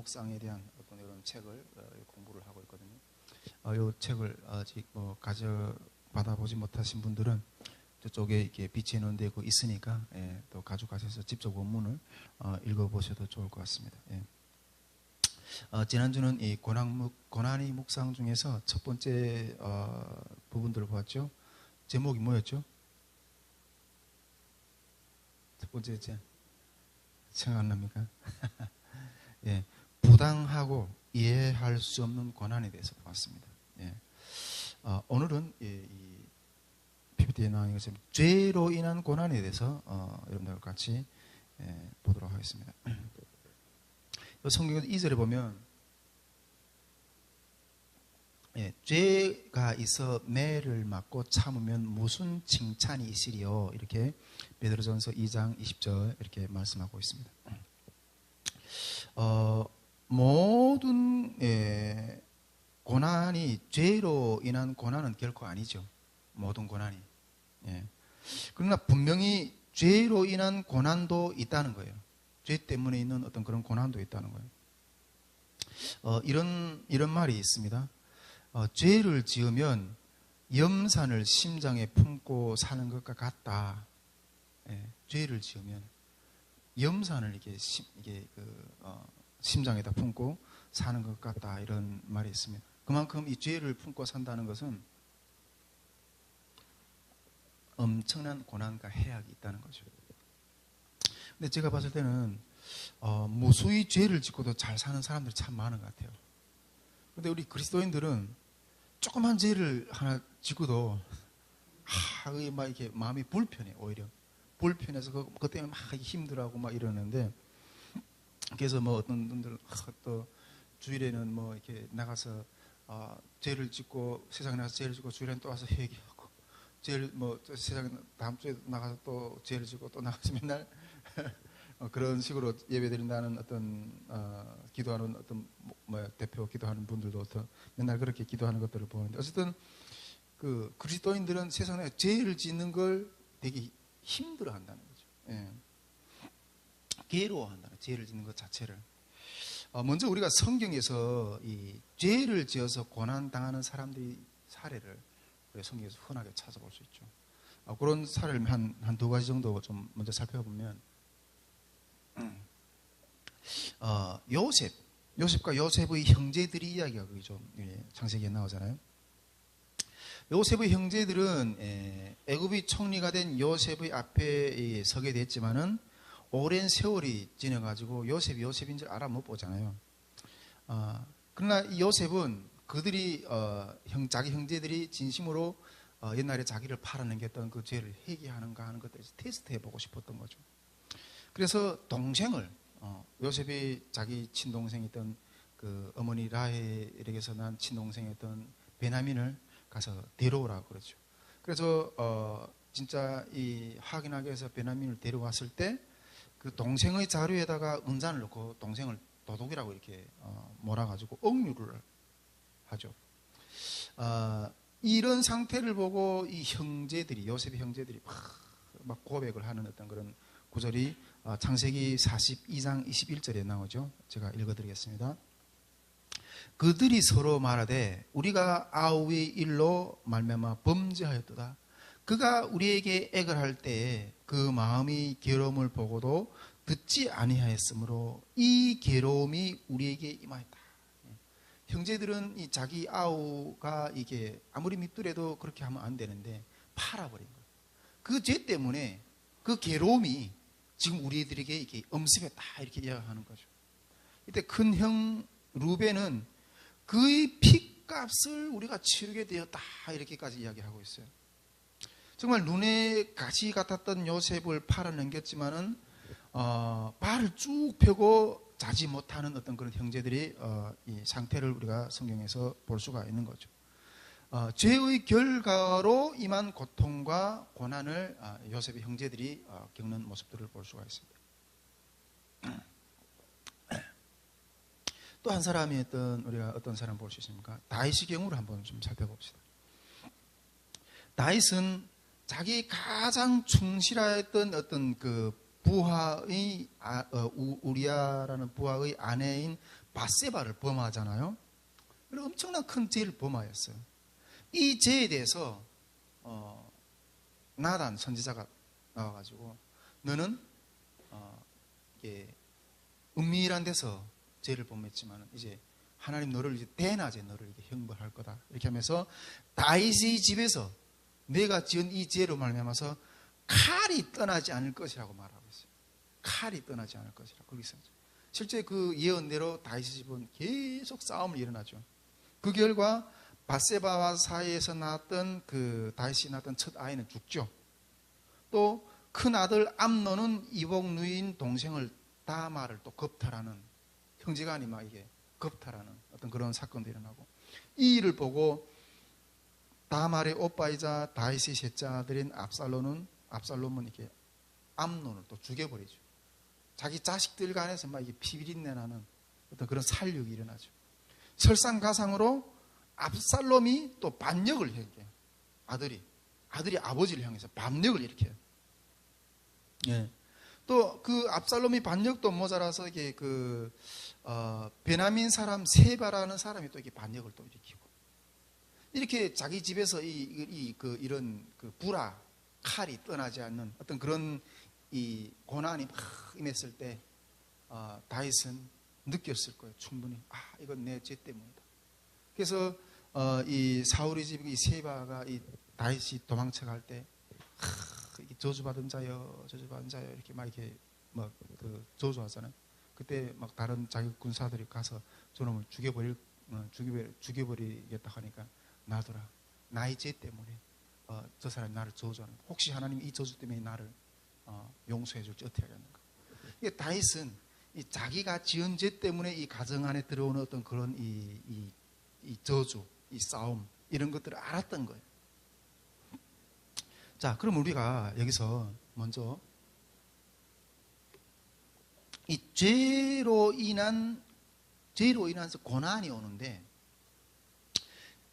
묵상에 대한 어떤 이런 책을 공부를 하고 있거든요. 이 책을 아직 가져받아 보지 못하신 분들은 저쪽에 이렇게 비치해 놓은 데 있으니까 또 가져가셔서 직접 원문을 읽어보셔도 좋을 것 같습니다. 지난주는 이 고난의 묵상 중에서 첫 번째 부분들을 보았죠. 제목이 뭐였죠? 첫 번째 생각 안 납니까? 부당하고 이해할 수 없는 고난에 대해서 보았습니다. 오늘은 이 PPT에 나온 것처럼 죄로 인한 고난에 대해서 여러분들과 같이 보도록 하겠습니다. 성경 2절에 보면 죄가 있어 매를 맞고 참으면 무슨 칭찬이 있으리요, 이렇게 베드로전서 2장 20절 이렇게 말씀하고 있습니다. 모든 고난이 죄로 인한 고난은 결코 아니죠. 모든 고난이. 그러나 분명히 죄로 인한 고난도 있다는 거예요. 죄 때문에 있는 어떤 그런 고난도 있다는 거예요. 이런 말이 있습니다. 죄를 지으면 염산을 심장에 품고 사는 것과 같다. 죄를 지으면 염산을 심장에다 품고 사는 것 같다, 이런 말이 있습니다. 그만큼 이 죄를 품고 산다는 것은 엄청난 고난과 해악이 있다는 거죠. 근데 제가 봤을 때는 무수히 죄를 짓고도 잘 사는 사람들이 참 많은 것 같아요. 근데 우리 그리스도인들은 조그만 죄를 하나 짓고도 막 이렇게 마음이 불편해. 오히려 불편해서 그것 때문에 막 힘들어하고 막 이러는데, 그래서 뭐 어떤 분들은 또 주일에는 뭐 이렇게 나가서 죄를 짓고, 세상에 나가서 죄를 짓고 주일에는 또 와서 회개하고, 죄를 뭐 세상에 다음 주에 나가서 또 죄를 짓고 또 나가서 맨날 그런 식으로 예배드린다는 어떤 기도하는 어떤 대표 기도하는 분들도 어떤 맨날 그렇게 기도하는 것들을 보는데, 어쨌든 그 그리스도인들은 세상에 죄를 짓는 걸 되게 힘들어한다는 거죠. 괴로워한다는, 죄를 짓는 것 자체를. 먼저 우리가 성경에서 이 죄를 지어서 고난 당하는 사람들의 사례를 우리가 성경에서 흔하게 찾아볼 수 있죠. 그런 사례를 한 두 가지 정도 좀 먼저 살펴보면, 요셉과 요셉의 형제들이 이야기가 거기 좀 창세기에 나오잖아요. 요셉의 형제들은 애굽의 총리가 된 요셉의 앞에 서게 됐지만은 오랜 세월이 지나가지고 요셉이 요셉인 줄 알아 못 보잖아요. 그러나 이 요셉은 그들이 자기 형제들이 진심으로 옛날에 자기를 팔아넘겼던 그 죄를 회개하는가 하는 것들을 테스트해 보고 싶었던 거죠. 그래서 동생을 요셉이 자기 친동생이었던 그 어머니 라헬에게서 난 친동생이었던 베냐민을 가서 데려오라고 그러죠. 그래서 진짜 이 확인하기 위해서 베냐민을 데려왔을 때 그 동생의 자루에다가 은잔을 넣고 동생을 도둑이라고 이렇게 몰아가지고 억류를 하죠. 이런 상태를 보고 이 형제들이, 요셉의 형제들이 막 고백을 하는 어떤 그런 구절이 창세기 42장 21절에 나오죠. 제가 읽어드리겠습니다. 그들이 서로 말하되 우리가 아우의 일로 말미암아 범죄하였도다. 그가 우리에게 액을 할 때에 그 마음이 괴로움을 보고도 듣지 아니하였으므로 이 괴로움이 우리에게 임하였다. 형제들은 이 자기 아우가 이게 아무리 밉더라도 그렇게 하면 안 되는데 팔아버린 거예요. 그 죄 때문에 그 괴로움이 지금 우리들에게 이렇게 엄습했다, 이렇게 이야기하는 거죠. 이때 큰 형 루벤은 그의 피값을 우리가 치르게 되었다, 이렇게까지 이야기하고 있어요. 정말 눈에 가시 같았던 요셉을 팔아넘겼지만은 발을 쭉 펴고 자지 못하는 어떤 그런 형제들이 이 상태를 우리가 성경에서 볼 수가 있는 거죠. 죄의 결과로 임한 고통과 고난을 요셉의 형제들이 겪는 모습들을 볼 수가 있습니다. 또 한 사람이 우리가 어떤 사람 볼 수 있습니까? 다윗의 경우를 한번 좀 살펴봅시다. 다윗은 자기 가장 충실했던 어떤 그 부하의 우리아라는 부하의 아내인 밧세바를 범하잖아요. 그리고 엄청난 큰 죄를 범하였어요. 이 죄에 대해서 나단 선지자가 나와가지고 너는 이게 은밀한 데서 죄를 범했지만 이제 하나님 너를 이제 대낮에 너를 이렇게 형벌할 거다 이렇게 하면서 다윗의 집에서 내가 지은 이 죄로 말미암아서 칼이 떠나지 않을 것이라고 말하고 있어요. 칼이 떠나지 않을 것이라고 거기 있어요. 실제 그 예언대로 다윗의 집은 계속 싸움이 일어나죠. 그 결과 밧세바와 사이에서 낳았던 그 다윗이 낳았던 첫 아이는 죽죠. 또 큰 아들 암논은 이복 누이인 동생을 다말을 또 겁탈하는 형제간이 막 이게 겁탈하는 어떤 그런 사건도 일어나고 이 일을 보고 다말의 오빠이자 다윗의 셋째 아들인 압살롬은 이렇게 암논을 또 죽여버리죠. 자기 자식들 간에서 막 이게 피비린내 나는 어떤 그런 살육이 일어나죠. 설상가상으로 압살롬이 또 반역을 해요. 아들이 아버지를 향해서 반역을 일으켜요. 예. 또 그 압살롬이 반역도 모자라서 이게 베냐민 사람 세바라는 사람이 또 이렇게 반역을 또 일으키고 이렇게 자기 집에서 이런 불화 칼이 떠나지 않는 어떤 그런 이 고난이 막 임했을 때 다윗은 느꼈을 거예요. 충분히 이건 내 죄 때문이다. 그래서 이 사울의 집 이 세바가 이 다윗이 도망쳐갈 때 저주받은 자여 이렇게 막 이렇게 막 저주하잖아요. 그때 막 다른 자기 군사들이 가서 저놈을 죽여버리겠다 하니까 놔둬라. 나의 죄 때문에 저 사람이 나를 저주하는 거야. 혹시 하나님이 이 저주 때문에 나를 용서해 줄지 어떻게 하겠는가. 이게 다윗은 이 자기가 지은 죄 때문에 이 가정 안에 들어오는 어떤 그런 이 저주, 이 싸움 이런 것들을 알았던 거예요. 자, 그럼 우리가 여기서 먼저 이 죄로 인해서 고난이 오는데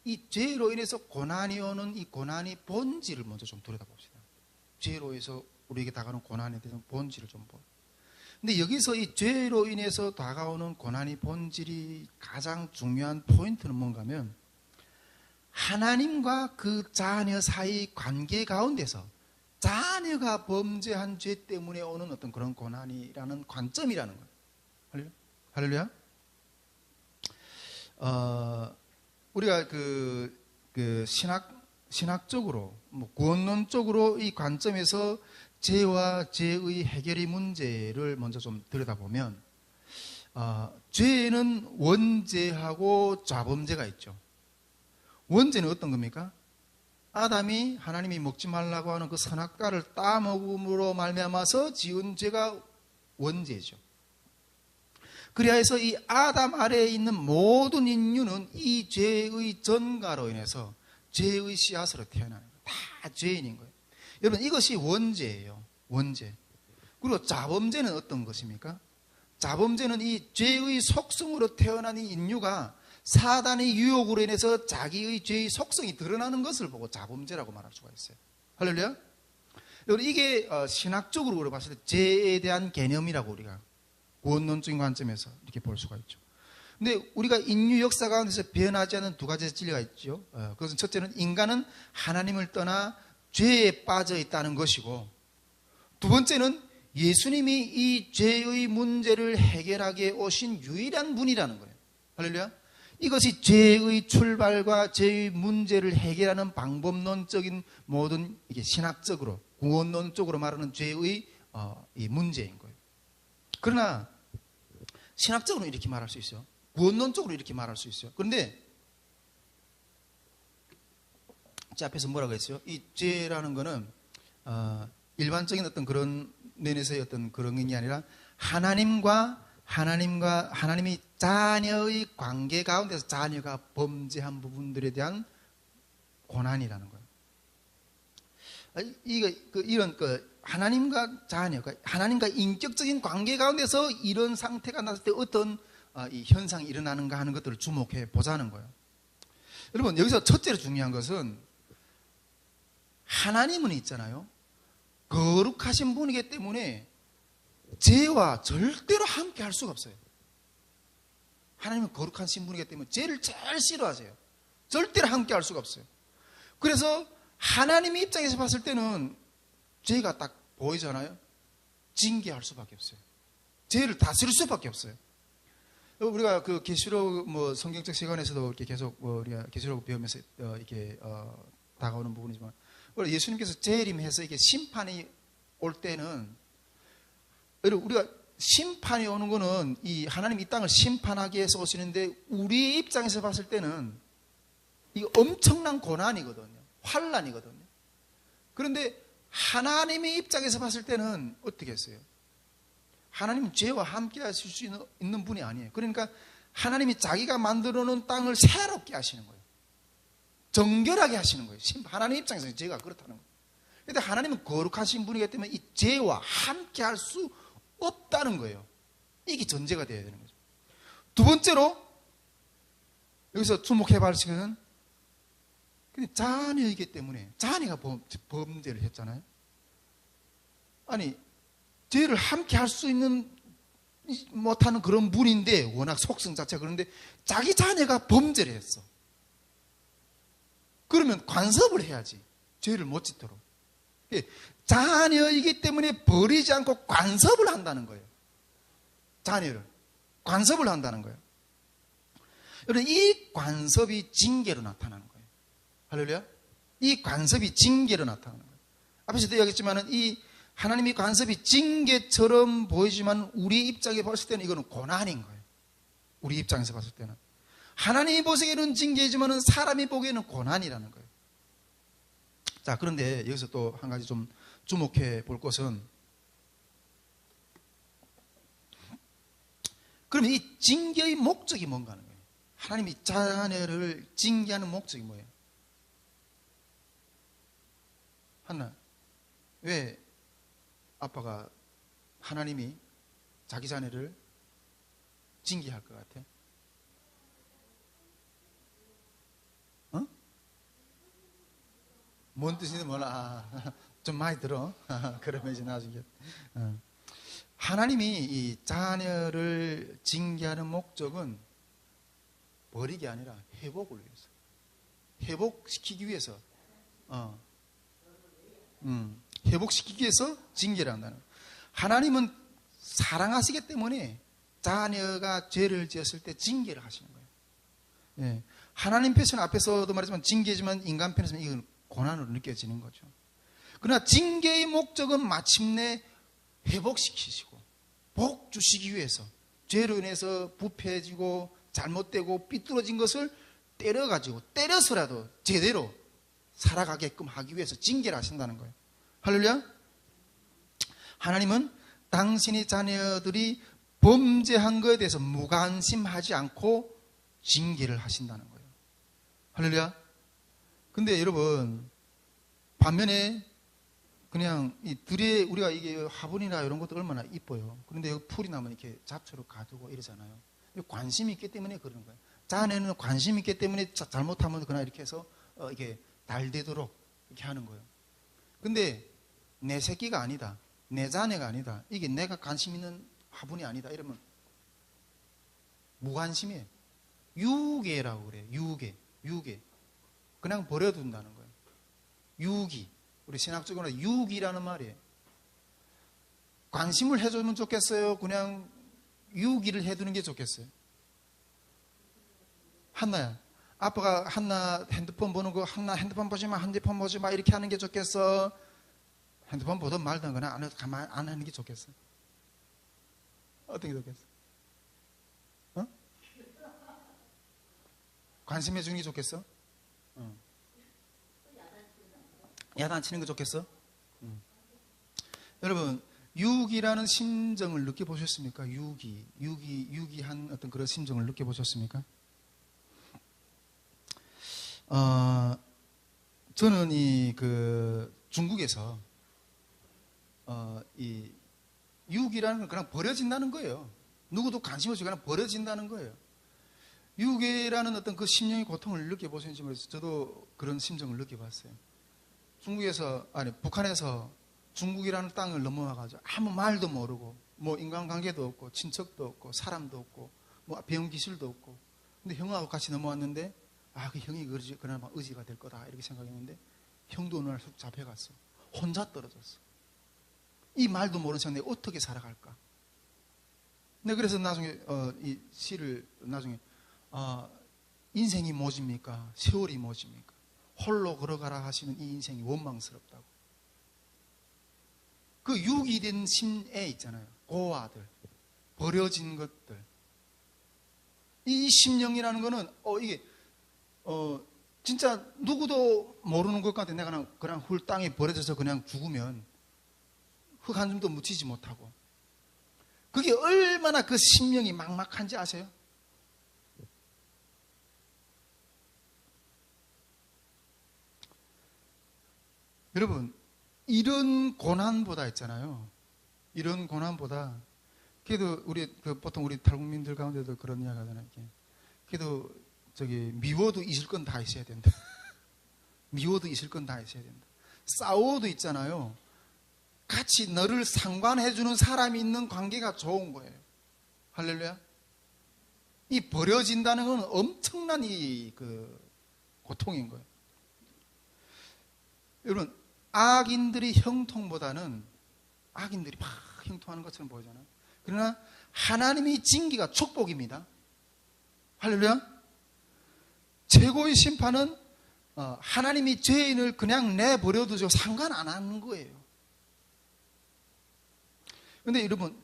이 죄로 인해서 고난이 오는 이 고난이 본질을 먼저 좀 들여다봅시다. 죄로 해서 우리에게 다가오는 고난에 대해서 본질을 좀 보요. 근데 여기서 이 죄로 인해서 다가오는 고난이 본질이 가장 중요한 포인트는 뭔가 하면 하나님과 그 자녀 사이 관계 가운데서 자녀가 범죄한 죄 때문에 오는 어떤 그런 고난이라는 관점이라는 거예요. 할렐루야. 우리가 신학적으로 구원론적으로 이 관점에서 죄와 죄의 해결의 문제를 먼저 좀 들여다보면 죄는 원죄하고 좌범죄가 있죠. 원죄는 어떤 겁니까? 아담이 하나님이 먹지 말라고 하는 그 선악과를 따먹음으로 말미암아서 지은 죄가 원죄죠. 그리하여서 이 아담 아래에 있는 모든 인류는 이 죄의 전가로 인해서 죄의 씨앗으로 태어나는 거예요. 다 죄인인 거예요. 여러분 이것이 원죄예요. 원죄. 그리고 자범죄는 어떤 것입니까? 자범죄는 이 죄의 속성으로 태어난 이 인류가 사단의 유혹으로 인해서 자기의 죄의 속성이 드러나는 것을 보고 자범죄라고 말할 수가 있어요. 할렐루야. 여러분 이게 신학적으로 우리가 봤을 때 죄에 대한 개념이라고 우리가 구원론적인 관점에서 이렇게 볼 수가 있죠. 근데 우리가 인류 역사 가운데서 변하지 않은 두 가지 진리가 있죠. 그것은 첫째는 인간은 하나님을 떠나 죄에 빠져 있다는 것이고, 두 번째는 예수님이 이 죄의 문제를 해결하게 오신 유일한 분이라는 거예요. 할렐루야. 이것이 죄의 출발과 죄의 문제를 해결하는 방법론적인 모든 이게 신학적으로 구원론적으로 말하는 죄의 이 문제인 거예요. 그러나 신학적으로 이렇게 말할 수 있어요. 구원론적으로 이렇게 말할 수 있어요. 그런데 제 앞에서 뭐라고 했어요? 이 죄라는 거는 일반적인 어떤 그런 면에서의 어떤 그런 게 아니라 하나님이 자녀의 관계 가운데서 자녀가 범죄한 부분들에 대한 고난이라는 거예요. 이런 하나님과 자녀, 하나님과 인격적인 관계 가운데서 이런 상태가 났을 때 어떤 이 현상이 일어나는가 하는 것들을 주목해 보자는 거예요. 여러분 여기서 첫째로 중요한 것은 하나님은 있잖아요. 거룩하신 분이기 때문에 죄와 절대로 함께 할 수가 없어요. 하나님은 거룩한 신분이기 때문에 죄를 제일 싫어하세요. 절대로 함께 할 수가 없어요. 그래서 하나님의 입장에서 봤을 때는 죄가 딱 보이잖아요. 징계할 수밖에 없어요. 죄를 다스릴 수밖에 없어요. 우리가 그 계시록 뭐 성경적 시간에서도 이렇게 계속 우리가 계시록 배우면서 이렇게 다가오는 부분이지만, 예수님께서 재림해서 이게 심판이 올 때는, 우리가 심판이 오는 거는 이 하나님 이 땅을 심판하기 위해서 오시는데, 우리 입장에서 봤을 때는 이 엄청난 고난이거든요. 환난이거든요. 그런데 하나님의 입장에서 봤을 때는 어떻게 했어요? 하나님은 죄와 함께 하실 수 있는 분이 아니에요. 그러니까 하나님이 자기가 만들어 놓은 땅을 새롭게 하시는 거예요. 정결하게 하시는 거예요. 하나님 입장에서는 죄가 그렇다는 거예요. 그런데 하나님은 거룩하신 분이기 때문에 이 죄와 함께 할 수 없다는 거예요. 이게 전제가 되어야 되는 거죠. 두 번째로 여기서 주목해 볼 시간은, 자녀이기 때문에, 자녀가 범죄를 했잖아요. 아니, 죄를 함께 할 수 있는 못하는 그런 분인데, 워낙 속성 자체가 그런데 자기 자녀가 범죄를 했어. 그러면 간섭을 해야지, 죄를 못 짓도록. 자녀이기 때문에 버리지 않고 간섭을 한다는 거예요. 자녀를 간섭을 한다는 거예요. 여러분, 이 간섭이 징계로 나타나는 거예요. 할렐루야. 이 간섭이 징계로 나타나는 거예요. 앞에서도 이야기했지만, 이 하나님의 간섭이 징계처럼 보이지만 우리 입장에 봤을 때는 이거는 고난인 거예요. 우리 입장에서 봤을 때는 하나님이 보시기에는 징계이지만 사람이 보기에는 고난이라는 거예요. 자, 그런데 여기서 또 한 가지 좀 주목해 볼 것은, 그러면 이 징계의 목적이 뭔가 하는 거예요. 하나님이 자녀를 징계하는 목적이 뭐예요? 하나, 왜 아빠가, 하나님이 자기 자녀를 징계할 것 같아? 뭔 뜻인지 몰라. 좀 많이 들어. 그러면 이제 나중에. 하나님이 이 자녀를 징계하는 목적은 버리기 아니라 회복을 위해서, 회복시키기 위해서, 회복시키기 위해서 징계를 한다는 거예요. 하나님은 사랑하시기 때문에 자녀가 죄를 지었을 때 징계를 하시는 거예요. 예. 하나님 편에서는 앞에서도 말했지만 징계지만, 인간 편에서는 이건 고난으로 느껴지는 거죠. 그러나 징계의 목적은 마침내 회복시키시고 복 주시기 위해서, 죄로 인해서 부패해지고 잘못되고 삐뚤어진 것을 때려서라도 제대로 살아가게끔 하기 위해서 징계를 하신다는 거예요. 할렐루야. 하나님은 당신의 자녀들이 범죄한 것에 대해서 무관심하지 않고 징계를 하신다는 거예요. 할렐루야. 근데 여러분, 반면에 그냥 이 들에, 우리가 이게 화분이나 이런 것도 얼마나 이뻐요. 그런데 여기 풀이 나면 이렇게 잡초로 가두고 이러잖아요. 관심이 있기 때문에 그런 거예요. 자녀는 관심이 있기 때문에 잘못하면 그냥 이렇게 해서 이게 날되도록 이렇게 하는 거예요. 근데 내 새끼가 아니다, 내 자녀가 아니다, 이게 내가 관심 있는 화분이 아니다, 이러면 무관심이에요. 유괴라고 그래요. 유괴. 그냥 버려둔다는 거예요. 유기. 우리 신학적으로 유기라는 말이에요. 관심을 해주면 좋겠어요? 그냥 유기를 해두는 게 좋겠어요? 한나야, 아빠가 한나 핸드폰 보는 거, 한나 핸드폰 보지 마, 핸드폰 보지 마, 이렇게 하는 게 좋겠어? 핸드폰 보든 말든 그냥 가만 안 하는 게 좋겠어? 어떤 게 좋겠어? 관심해 주는 게 좋겠어? 야단치는 거 좋겠어? 여러분, 유기라는 심정을 느껴보셨습니까? 유기한 어떤 그런 심정을 느껴보셨습니까? 저는 중국에서 이 유기라는 건 그냥 버려진다는 거예요. 누구도 관심 없이 그냥 버려진다는 거예요. 유괴라는 어떤 그 심령의 고통을 느껴보셨는지 모르겠어요. 저도 그런 심정을 느껴봤어요. 북한에서 중국이라는 땅을 넘어와가지고 아무 말도 모르고, 뭐 인간관계도 없고, 친척도 없고, 사람도 없고, 뭐 배운 기술도 없고. 근데 형하고 같이 넘어왔는데 그 형이 그나마 의지가 될 거다 이렇게 생각했는데 형도 어느 날 쑥 잡혀갔어. 혼자 떨어졌어. 이 말도 모르는 생각 내가 어떻게 살아갈까. 근데 그래서 나중에 이 시를 나중에 인생이 뭐집니까? 세월이 뭐집니까? 홀로 걸어가라 하시는 이 인생이 원망스럽다고. 그 유기된 심애 있잖아요. 고아들, 버려진 것들. 이 심령이라는 거는 이게 진짜 누구도 모르는 것 같아. 내가 그냥 훌 땅에 버려져서 그냥 죽으면 흙 한 줌도 묻히지 못하고. 그게 얼마나 그 심령이 막막한지 아세요? 여러분, 이런 고난보다 있잖아요. 이런 고난보다, 그래도 보통 우리 탈북민들 가운데도 그런 이야기 하잖아요. 그래도 미워도 있을 건 다 있어야 된다. 미워도 있을 건 다 있어야 된다. 싸워도 있잖아요. 같이 너를 상관해주는 사람이 있는 관계가 좋은 거예요. 할렐루야. 이 버려진다는 건 엄청난 고통인 거예요. 여러분, 악인들이 형통보다는 악인들이 막 형통하는 것처럼 보이잖아요. 그러나 하나님의 징계가 축복입니다. 할렐루야. 최고의 심판은 하나님이 죄인을 그냥 내버려두죠. 상관 안 하는 거예요. 그런데 여러분,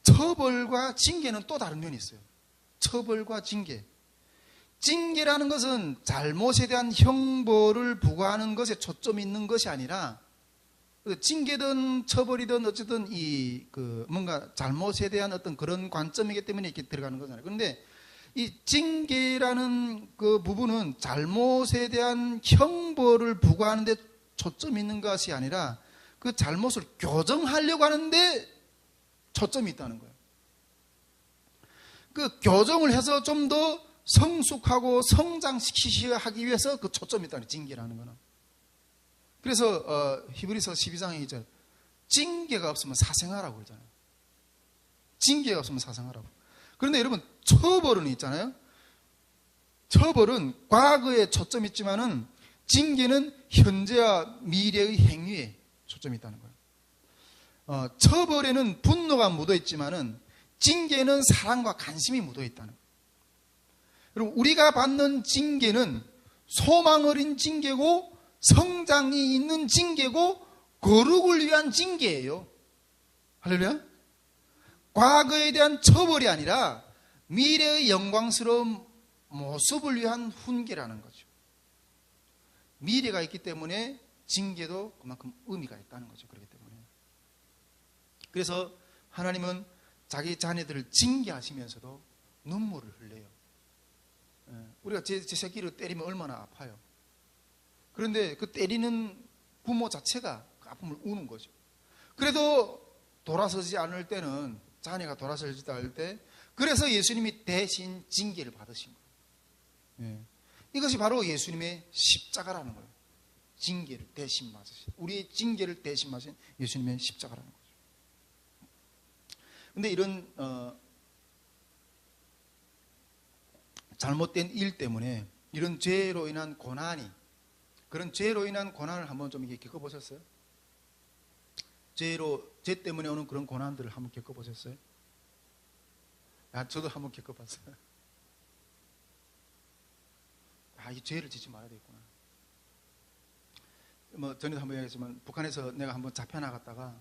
처벌과 징계는 또 다른 면이 있어요. 처벌과 징계. 징계라는 것은 잘못에 대한 형벌을 부과하는 것에 초점이 있는 것이 아니라, 징계든 처벌이든 어쨌든 뭔가 잘못에 대한 어떤 그런 관점이기 때문에 이렇게 들어가는 거잖아요. 그런데 이 징계라는 그 부분은 잘못에 대한 형벌을 부과하는 데 초점이 있는 것이 아니라 그 잘못을 교정하려고 하는데 초점이 있다는 거예요. 그 교정을 해서 좀 더 성숙하고 성장시키셔야 하기 위해서 그 초점이 있다는 징계라는 거는. 그래서 히브리서 12장에 이제 징계가 없으면 사생하라고 그러잖아요. 징계가 없으면 사생하라고. 그런데 여러분, 처벌은 있잖아요. 처벌은 과거에 초점이 있지만은 징계는 현재와 미래의 행위에 초점이 있다는 거예요. 처벌에는 분노가 묻어 있지만은 징계는 사랑과 관심이 묻어 있다는 거예요. 여러분, 우리가 받는 징계는 소망 어린 징계고 성장이 있는 징계고 거룩을 위한 징계예요. 할렐루야. 과거에 대한 처벌이 아니라 미래의 영광스러운 모습을 위한 훈계라는 거죠. 미래가 있기 때문에 징계도 그만큼 의미가 있다는 거죠. 그렇기 때문에. 그래서 하나님은 자기 자녀들을 징계하시면서도 눈물을 흘려요. 우리가 제 새끼를 때리면 얼마나 아파요. 그런데 그 때리는 부모 자체가 그 아픔을 우는 거죠. 그래도 돌아서지 않을 때는, 자녀가 돌아서지 않을 때, 그래서 예수님이 대신 징계를 받으신 거예요. 이것이 바로 예수님의 십자가라는 거예요. 징계를 대신 맞으신, 우리의 징계를 대신 맞으신 예수님의 십자가라는 거죠. 그런데 이런 잘못된 일 때문에, 이런 죄로 인한 고난이, 그런 죄로 인한 고난을 한번 좀 이렇게 겪어보셨어요? 죄 때문에 오는 그런 고난들을 한번 겪어보셨어요? 저도 한번 겪어봤어요. 이 죄를 짓지 말아야 되겠구나. 전에도 한번 얘기했지만, 북한에서 내가 한번 잡혀나갔다가,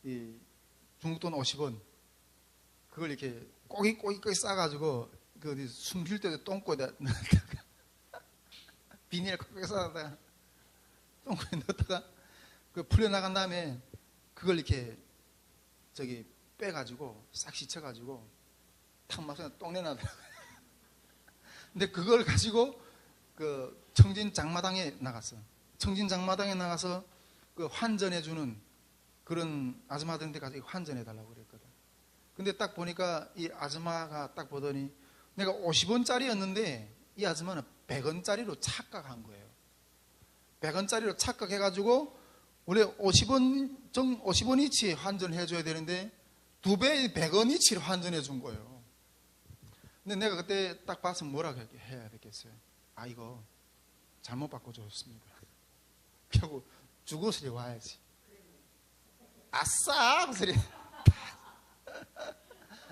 이 중국 돈 50원, 그걸 이렇게 꼬깃꼬깃 싸가지고, 숨 쉴 때도 똥꼬에다 넣었다가, 비닐에 꽉꽉 싸다가, 똥꼬에 넣었다가, 풀려나간 다음에, 그걸 이렇게, 빼가지고, 싹 씻혀가지고, 탁 마셔서 똥내 나더라고요. 근데 그걸 가지고, 청진 장마당에 나갔어. 청진 장마당에 나가서, 환전해주는 그런 아줌마들한테 가서 환전해달라고 그랬거든. 근데 딱 보니까 이 아줌마가 딱 보더니, 내가 50원짜리였는데 이 아줌마는 100원짜리로 착각한 거예요. 100원짜리로 착각해가지고 원래 50원이치 환전해줘야 되는데 2배의 100원이치를 환전해 준 거예요. 근데 내가 그때 딱 봤으면 뭐라고 해야 되겠어요? 아, 이거 잘못 바꿔줬습니다. 결국 죽어서 와야지. 아싸! 하고 소리.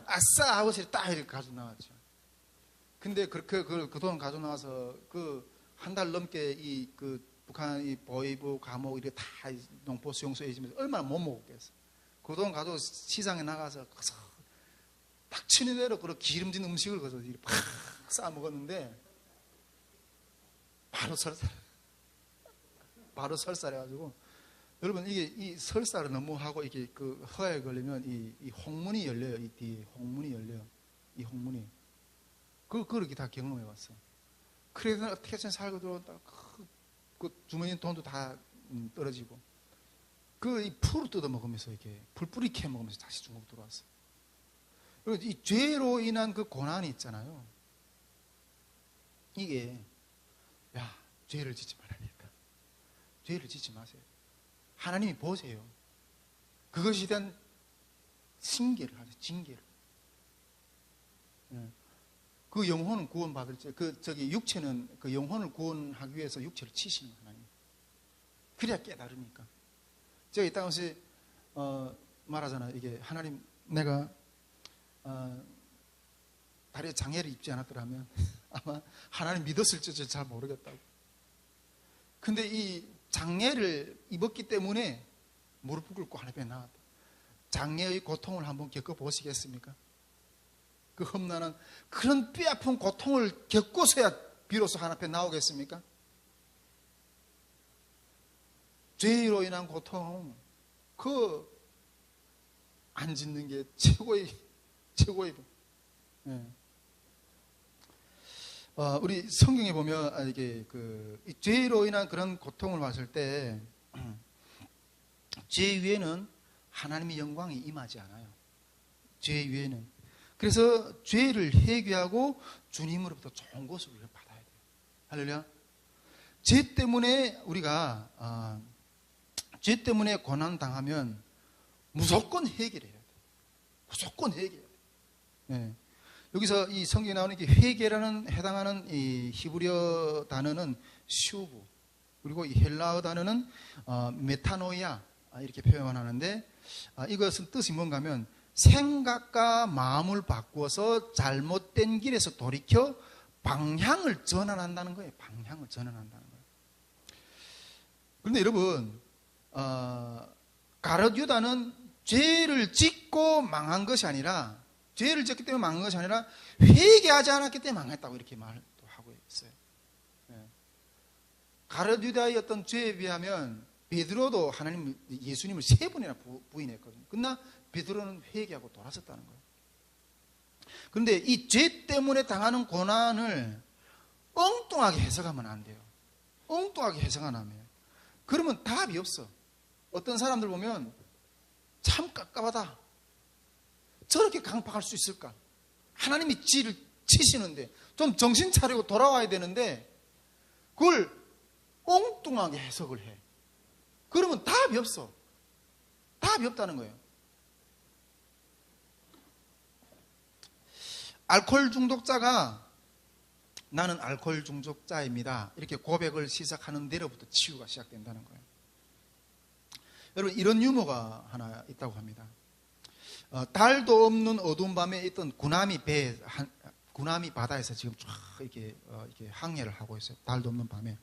아싸! 하고 소리 딱 이렇게 가지고 나왔죠. 근데 그렇게 그 돈 가지고 나와서 한 달 넘게 북한 보위부 감옥 이렇게 다 농포 수용소에 있으면서 얼마나 못 먹었겠어. 그 돈 가지고 시장에 나가서 딱 치는 대로 그런 기름진 음식을 거기서 팍 싸 먹었는데 바로 설사해가지고 여러분 이게 이 설사를 너무 하고 이게 허에 걸리면 이 홍문이 열려요. 이 뒤에 홍문이 열려요. 이 홍문이 그렇게 다 경험해봤어. 그래서 어떻게 살고 들어온다. 그 주머니 돈도 다 떨어지고 이 풀을 뜯어 먹으면서 이렇게 풀뿌리 캐 먹으면서 다시 중국 들어왔어. 그리고 이 죄로 인한 그 고난이 있잖아요. 이게 죄를 짓지 말라니까. 죄를 짓지 마세요. 하나님이 보세요. 그것에 대한 징계를 하세요. 징계를. 그 영혼은 구원받을 때, 육체는 그 영혼을 구원하기 위해서 육체를 치시는 하나님. 그래야 깨달으니까. 제가 이따 가서 말하잖아요. 이게 하나님, 내가 다리에 장애를 입지 않았더라면 아마 하나님 믿었을지 잘 모르겠다고. 근데 이 장애를 입었기 때문에 무릎 꿇고 하나님 앞에 나왔다. 장애의 고통을 한번 겪어보시겠습니까? 그 험난한 그런 뼈아픈 고통을 겪고서야 비로소 하나님 앞에 나오겠습니까? 죄로 인한 고통, 안 짓는 게 최고의. 네. 우리 성경에 보면 이게 이 죄로 인한 그런 고통을 봤을 때 죄 위에는 하나님의 영광이 임하지 않아요. 죄 위에는. 그래서 죄를 회개하고 주님으로부터 좋은 것을 우리가 받아야 돼요. 할렐루야. 죄 때문에 우리가 죄 때문에 고난 당하면 무조건 해결해야 돼요. 무조건 해결해야 돼요. 네. 여기서 이 성경에 나오는 회개라는 해당하는 이 히브리어 단어는 슈브, 그리고 이 헬라어 단어는 메타노이아 이렇게 표현하는데 이것은 뜻이 뭔가 하면 생각과 마음을 바꾸어서 잘못된 길에서 돌이켜 방향을 전환한다는 거예요. 방향을 전환한다는 거예요. 그런데 여러분, 가룟유다는 죄를 짓고 망한 것이 아니라, 죄를 짓기 때문에 망한 것이 아니라 회개하지 않았기 때문에 망했다고 이렇게 말도 하고 있어요. 가룟유다의 어떤 죄에 비하면 베드로도 예수님을 3번이나 부인했거든요. 그러나 베드로는 회개하고 돌아섰다는 거예요. 그런데 이 죄 때문에 당하는 고난을 엉뚱하게 해석하면 안 돼요. 엉뚱하게 해석하면 그러면 답이 없어. 어떤 사람들 보면 참 깝깝하다. 저렇게 강팍할 수 있을까? 하나님이 지를 치시는데 좀 정신 차리고 돌아와야 되는데 그걸 엉뚱하게 해석을 해. 그러면 답이 없어. 답이 없다는 거예요. 알코올 중독자가 나는 알코올 중독자입니다. 이렇게 고백을 시작하는 데로부터 치유가 시작된다는 거예요. 여러분, 이런 유머가 하나 있다고 합니다. 달도 없는 어두운 밤에 있던 구나미 바다에서 지금 쫙 이렇게 항해를 하고 있어요. 달도 없는 밤에.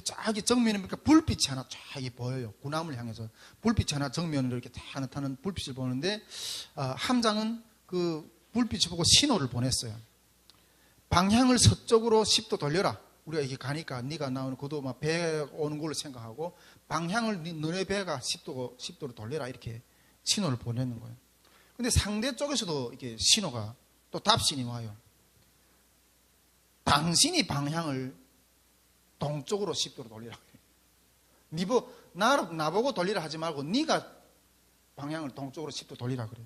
쫙 정면에 보니까 불빛이 하나 쫙 보여요. 구남을 향해서 불빛이 하나 정면으로 이렇게 다 나타나는 불빛을 보는데 함장은 그 불빛을 보고 신호를 보냈어요. 방향을 서쪽으로 10도 돌려라. 우리가 이렇게 가니까 네가 나오는 그도 막 배 오는 걸로 생각하고 방향을 너네 배가 10도로 돌려라 이렇게 신호를 보내는 거예요. 근데 상대 쪽에서도 이렇게 신호가 또 답신이 와요. 당신이 방향을 동쪽으로 10도로 돌리라. 나보고 돌리라 하지 말고 네가 방향을 동쪽으로 10도 돌리라 그래.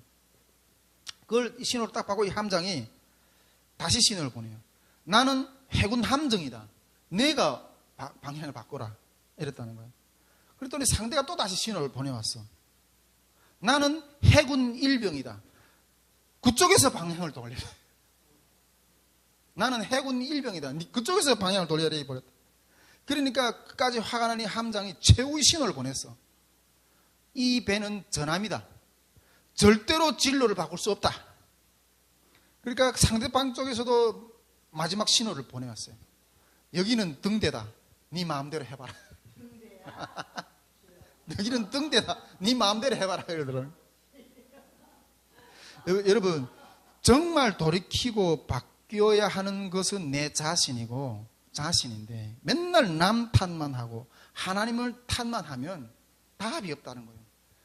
그걸 신호를 딱 받고 이 함장이 다시 신호를 보내요. 나는 해군 함정이다. 내가 방향을 바꿔라. 이랬다는 거예요. 그랬더니 상대가 또 다시 신호를 보내왔어. 나는 해군 일병이다. 그쪽에서 방향을 돌리라. 나는 해군 일병이다. 그쪽에서 방향을 돌려야 돼 버렸다. 그러니까 끝까지 화가 나니 함장이 최후의 신호를 보냈어. 이 배는 전함이다. 절대로 진로를 바꿀 수 없다. 그러니까 상대방 쪽에서도 마지막 신호를 보내왔어요. 여기는 등대다. 네 마음대로 해봐라. 여기는 등대다. 네 마음대로 해봐라. 이러더라고요. 여러분, 정말 돌이키고 바뀌어야 하는 것은 내 자신인데 맨날 남 탓만 하고 하나님을 탓만 하면 답이 없다는 거예요.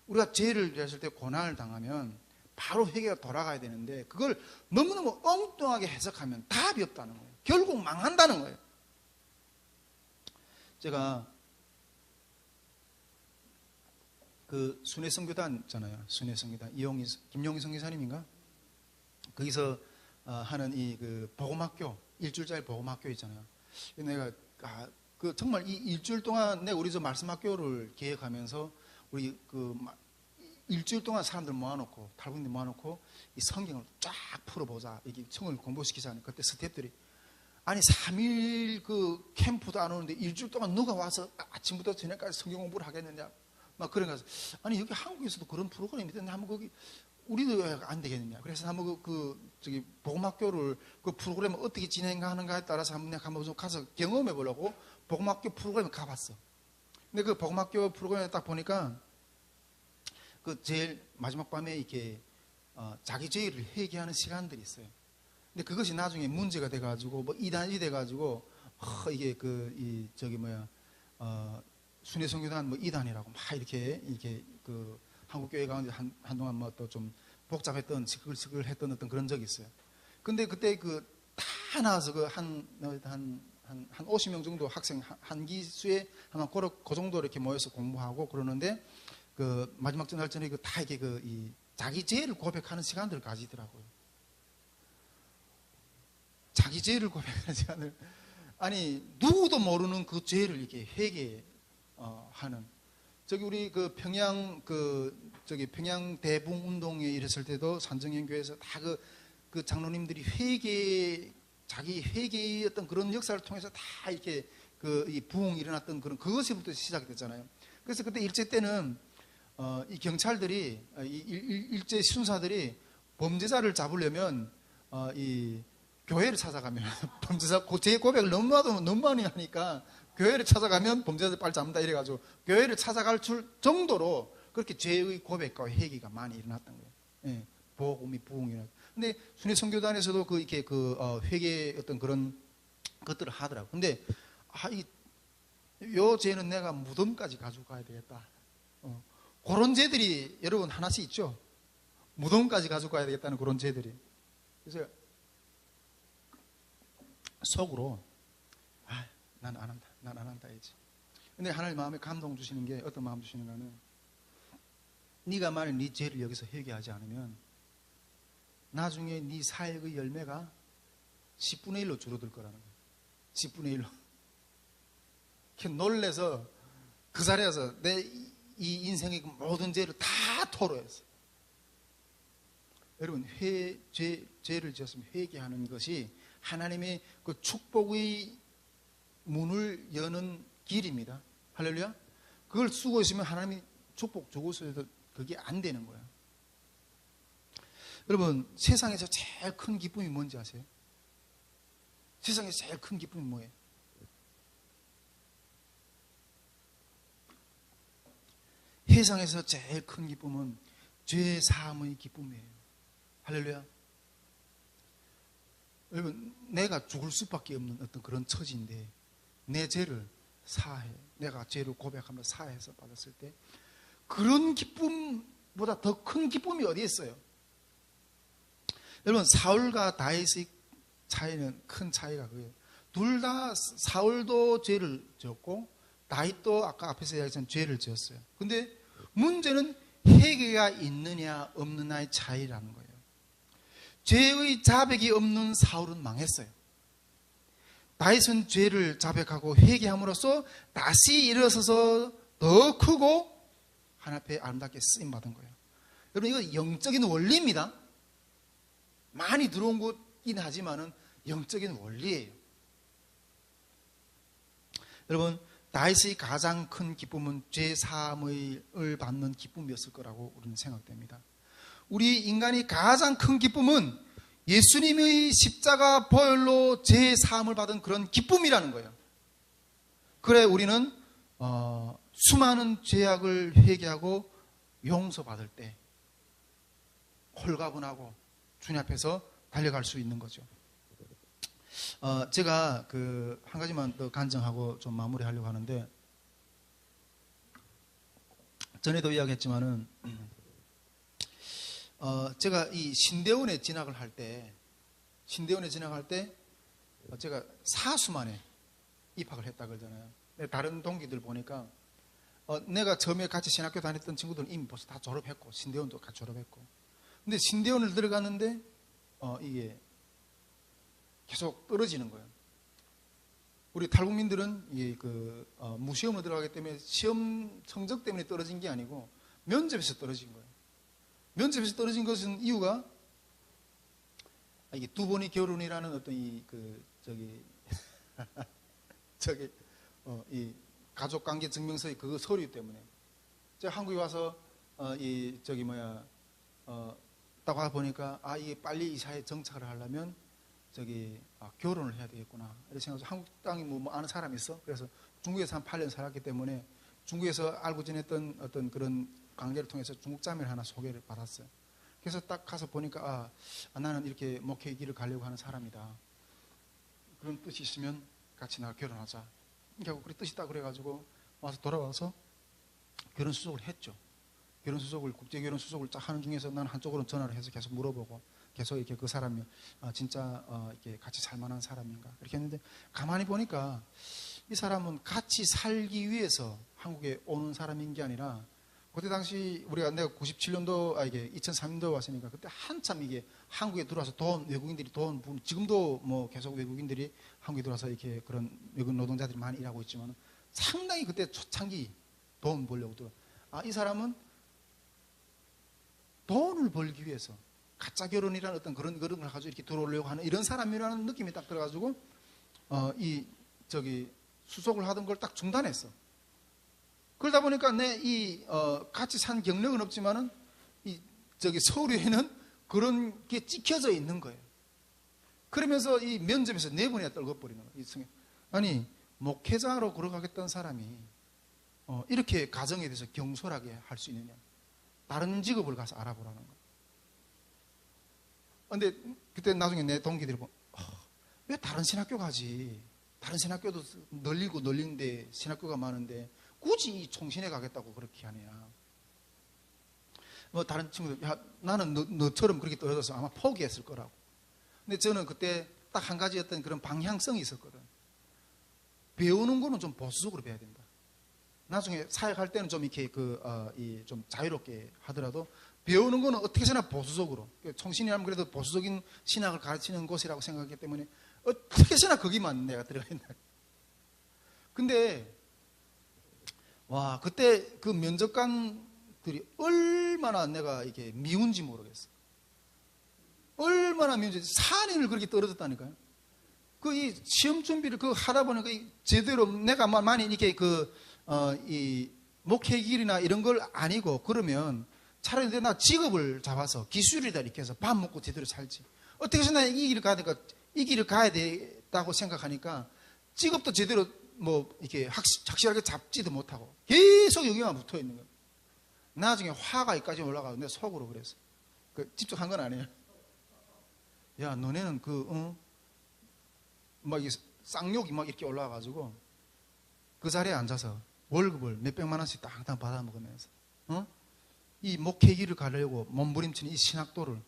우리가 죄를 했을 때 고난을 당하면 바로 회개가 돌아가야 되는데 그걸 너무너무 엉뚱하게 해석하면 답이 없다는 거예요. 결국 망한다는 거예요. 제가 그 순회선교단 있잖아요. 순회선교단 김용희 선교사님인가? 거기서 하는 이 그 복음학교 일주일짜리 복음학교 있잖아요. 내가 그 정말 이 일주일 동안 내가 우리 저 말씀학교를 계획하면서 우리 그 일주일 동안 사람들 모아놓고 탈북민들 모아놓고 이 성경을 쫙 풀어보자. 이게 성경을 공부시키자니 그때 스태프들이 아니 3일 그 캠프도 안 오는데 일주일 동안 누가 와서 아침부터 저녁까지 성경 공부를 하겠느냐 막 그런 거서 아니 여기 한국에서도 그런 프로그램이 있는데 한번 거기 우리도 안 되겠느냐. 그래서 한번 저기 복음학교를 그 프로그램을 어떻게 진행하는가에 따라서 한번 좀 가서 경험해 보려고 복음학교 프로그램에 가봤어. 근데 그 복음학교 프로그램에 딱 보니까 그 제일 마지막 밤에 이렇게 자기 죄를 회개하는 시간들이 있어요. 근데 그것이 나중에 문제가 돼가지고 뭐 이단이 돼가지고 이게 순회선교단 뭐 이단이라고 막 이렇게 그 한국 교회 가운데 한동안 뭐 또 좀 복잡했던 시끌시끌 했던 어떤 그런 적이 있어요. 근데 그때 다 나와서 한 50명 정도 학생 한 기수에 아마 그 정도 이렇게 모여서 공부하고 그러는데 그 마지막 날 전에 다 이게 이 자기 죄를 고백하는 시간들을 가지더라고요. 자기 죄를 고백하는 시간을 아니 누구도 모르는 그 죄를 이렇게 회개하는 저기 우리 그 평양 평양 대붕 운동에 이랬을 때도 산정연교에서 다 그 장로님들이 자기 회개의 어떤 그런 역사를 통해서 다 이렇게 이 부흥이 일어났던 그것부터 시작이 됐잖아요. 그래서 그때 일제 때는 이 경찰들이 일제 순사들이 범죄자를 잡으려면 이 교회를 찾아가면 범죄자 제 고백을 너무 많이 하니까 교회를 찾아가면 범죄자들 빨리 잡는다 이래가지고 교회를 찾아갈 정도로 그렇게 죄의 고백과 회개가 많이 일어났던 거예요. 예, 복음이 부흥이. 근데 순회선교단에서도 이렇게 회개 어떤 그런 것들을 하더라고. 근데 요 죄는 내가 무덤까지 가지고 가야 되겠다. 그런 죄들이 여러분 하나씩 있죠. 무덤까지 가지고 가야 되겠다는 그런 죄들이. 그래서 속으로 난 안 한다. 난 안 한다 이지. 근데 하나님 마음에 감동 주시는 게 어떤 마음 주시는가는 네가 만약 네 죄를 여기서 회개하지 않으면 나중에 네 사역의 열매가 10분의 1로 줄어들 거라는 거예요. 10분의 1로. 놀래서 그 자리에서 내 이 인생의 모든 죄를 다 토로했어요. 여러분 죄를 지었으면 회개하는 것이 하나님의 그 축복의 문을 여는 길입니다. 할렐루야. 그걸 쓰고 있으면 하나님이 축복 주고 있어도 그게 안 되는 거예요. 여러분 세상에서 제일 큰 기쁨이 뭔지 아세요? 세상에서 제일 큰 기쁨이 뭐예요? 세상에서 제일 큰 기쁨은 죄 사함의 기쁨이에요. 할렐루야. 여러분 내가 죽을 수밖에 없는 어떤 그런 처지인데 내 죄를 사해 내가 죄를 고백하며 사해서 받았을 때 그런 기쁨보다 더 큰 기쁨이 어디에 있어요? 여러분 사울과 다윗의 차이는 큰 차이가 그거예요. 둘 다 사울도 죄를 지었고 다윗도 아까 앞에서 이야기했던 죄를 지었어요. 근데 문제는 회개가 있느냐 없느냐의 차이라는 거예요. 죄의 자백이 없는 사울은 망했어요. 다윗은 죄를 자백하고 회개함으로써 다시 일어서서 더 크고 하나님 앞에 아름답게 쓰임받은 거예요. 여러분 이거 영적인 원리입니다. 많이 들어온 거긴 하지만은 영적인 원리예요. 여러분, 다윗의 가장 큰 기쁨은 죄 사함을 받는 기쁨이었을 거라고 우리는 생각됩니다. 우리 인간이 가장 큰 기쁨은 예수님의 십자가 보혈로 죄 사함을 받은 그런 기쁨이라는 거예요. 그래 우리는 수많은 죄악을 회개하고 용서받을 때 홀가분하고 주님 앞에서 달려갈 수 있는 거죠. 제가 한 가지만 더 간증하고 좀 마무리하려고 하는데, 전에도 이야기했지만은 제가 이 신대원에 진학을 할 때 제가 사수만에 입학을 했다 그러잖아요. 다른 동기들 보니까 내가 처음에 같이 신학교 다녔던 친구들은 이미 벌써 다 졸업했고 신대원도 같이 졸업했고, 근데 신대원을 들어갔는데 이게 계속 떨어지는 거예요. 우리 탈북민들은 무시험으로 들어가기 때문에 시험 성적 때문에 떨어진 게 아니고 면접에서 떨어진 거예요. 면접에서 떨어진 것은 이유가 이게 두 번의 결혼이라는 어떤 이 가족관계 증명서의 그 서류 때문에 제가 한국에 와서 딱 와 보니까 이게 빨리 이 사회에 정착을 하려면 결혼을 해야 되겠구나 이렇게 생각해서 한국 땅에 뭐 아는 사람이 있어. 그래서 중국에서 한 8년 살았기 때문에 중국에서 알고 지냈던 어떤 그런 관계를 통해서 중국 자매를 하나 소개를 받았어요. 그래서 딱 가서 보니까 나는 이렇게 목회의 길을 가려고 하는 사람이다. 그런 뜻이 있으면 같이 나와 결혼하자. 그러니까 그래 뜻이 있다 그래가지고 돌아와서 결혼 수속을 했죠. 결혼 수속을 국제 결혼 수속을 쫙 하는 중에서 나는 한쪽으로 전화를 해서 계속 물어보고 계속 이렇게 그 사람이 진짜 이렇게 같이 살만한 사람인가 이렇게 했는데, 가만히 보니까 이 사람은 같이 살기 위해서 한국에 오는 사람인 게 아니라, 그때 당시 내가 97년도 이게 2003년도 왔으니까 그때 한참 이게 한국에 들어와서 외국인들이 지금도 뭐 계속 외국인들이 한국에 들어와서 이렇게 그런 외국 노동자들이 많이 일하고 있지만 상당히 그때 초창기 돈 벌려고 이 사람은 돈을 벌기 위해서 가짜 결혼이라는 어떤 그런 걸 가지고 이렇게 들어오려고 하는 이런 사람이라는 느낌이 딱 들어가지고 수속을 하던 걸 딱 중단했어. 그러다 보니까 같이 산 경력은 없지만은 서류에는 그런 게 찍혀져 있는 거예요. 그러면서 이 면접에서 4번이나 떨궈버리는 거예요. 아니, 목회자로 걸어가겠다는 사람이 이렇게 가정에 대해서 경솔하게 할 수 있느냐. 다른 직업을 가서 알아보라는 거예요. 근데 그때 나중에 내 동기들이 보면 왜 다른 신학교 가지? 다른 신학교도 널리는데 신학교가 많은데 굳이 총신에 가겠다고 그렇게 하냐. 뭐 다른 친구들, 나는 너처럼 그렇게 떨어져서 아마 포기했을 거라고. 근데 저는 그때 딱 한 가지 어떤 그런 방향성이 있었거든. 배우는 거는 좀 보수적으로 배워야 된다. 나중에 사역할 때는 좀 이렇게 좀 자유롭게 하더라도 배우는 거는 어떻게 해서나 보수적으로. 총신이라면 그래도 보수적인 신학을 가르치는 곳이라고 생각하기 때문에 어떻게 해서나 거기만 내가 들어가 있나. 근데 그때 그 면접관들이 얼마나 내가 이게 미운지 모르겠어. 얼마나 미운지. 4년을 그렇게 떨어졌다니까요. 이 시험 준비를 하다 보니까 제대로 내가 많이 이렇게 이 목회 길이나 이런 걸 아니고 그러면 차라리 나 직업을 잡아서 기술이다 이렇게 해서 밥 먹고 제대로 살지. 어떻게 해서 나 이 길을 가야 되니까 이 길을 가야 된다고 생각하니까 직업도 제대로 이렇게 확실하게 잡지도 못하고 계속 여기만 붙어 있는 거예요. 나중에 화가 여기까지 올라가고 내가 속으로 그랬어. 직접 한 건 아니에요. 야, 너네는 쌍욕이 이렇게 올라와가지고 그 자리에 앉아서 월급을 몇백만 원씩 땅땅 받아 먹으면서 이 목회 길을 가려고 몸부림치는 이 신학도를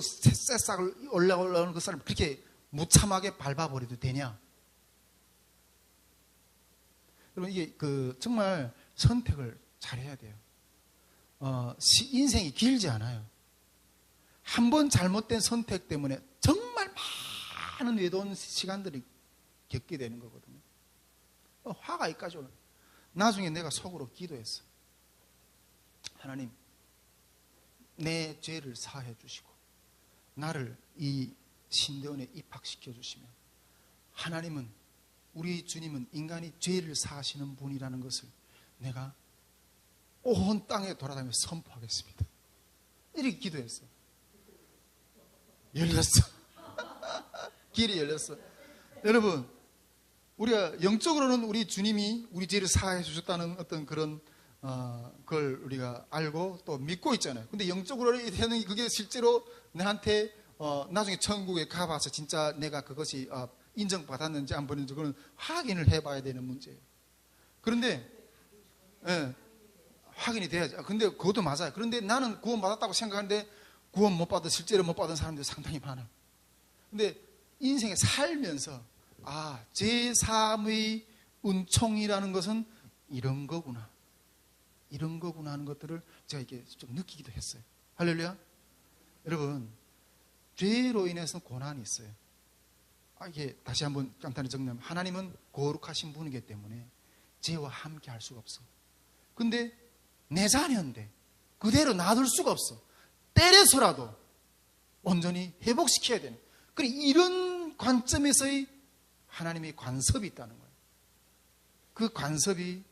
새싹을 올라오는 그 사람을 그렇게 무참하게 밟아버려도 되냐? 여러분, 이게 정말 선택을 잘해야 돼요. 인생이 길지 않아요. 한 번 잘못된 선택 때문에 정말 많은 외로운 시간들이 겪게 되는 거거든요. 화가 여기까지 올라. 나중에 내가 속으로 기도했어. 하나님, 내 죄를 사해 주시고 나를 이 신대원에 입학시켜 주시면 하나님은, 우리 주님은 인간이 죄를 사하시는 분이라는 것을 내가 온 땅에 돌아다니며 선포하겠습니다. 이렇게 기도했어. 열렸어. 길이 열렸어. 여러분, 우리가 영적으로는 우리 주님이 우리 죄를 사해 주셨다는 어떤 그런 걸 우리가 알고 또 믿고 있잖아요. 근데 영적으로 하는 그게 실제로 나한테 나중에 천국에 가봐서 진짜 내가 그것이 인정받았는지 안 받았는지 그건 확인을 해봐야 되는 문제예요. 그런데 확인이 돼야지. 근데 그것도 맞아요. 그런데 나는 구원받았다고 생각하는데 구원 못 받아, 실제로 못 받은 사람들이 상당히 많아. 근데 인생에 살면서 제3의 은총이라는 것은 이런 거구나, 이런 거구나 하는 것들을 제가 이렇게 좀 느끼기도 했어요. 할렐루야. 여러분, 죄로 인해서 고난이 있어요. 이게 다시 한번 간단히 정리하면, 하나님은 거룩하신 분이기 때문에 죄와 함께 할 수가 없어. 근데 내 자녀인데 그대로 놔둘 수가 없어. 때려서라도 온전히 회복시켜야 되는, 그래, 이런 관점에서의 하나님의 간섭이 있다는 거예요. 그 간섭이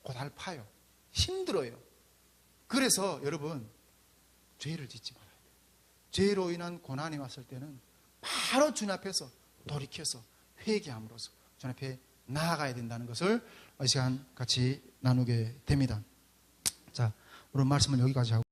고달파요. 힘들어요. 그래서 여러분, 죄를 짓지 말아야 돼요. 죄로 인한 고난이 왔을 때는 바로 주님 앞에서 돌이켜서 회개함으로써 주님 앞에 나아가야 된다는 것을 이 시간 같이 나누게 됩니다. 자, 오늘 말씀은 여기까지 하고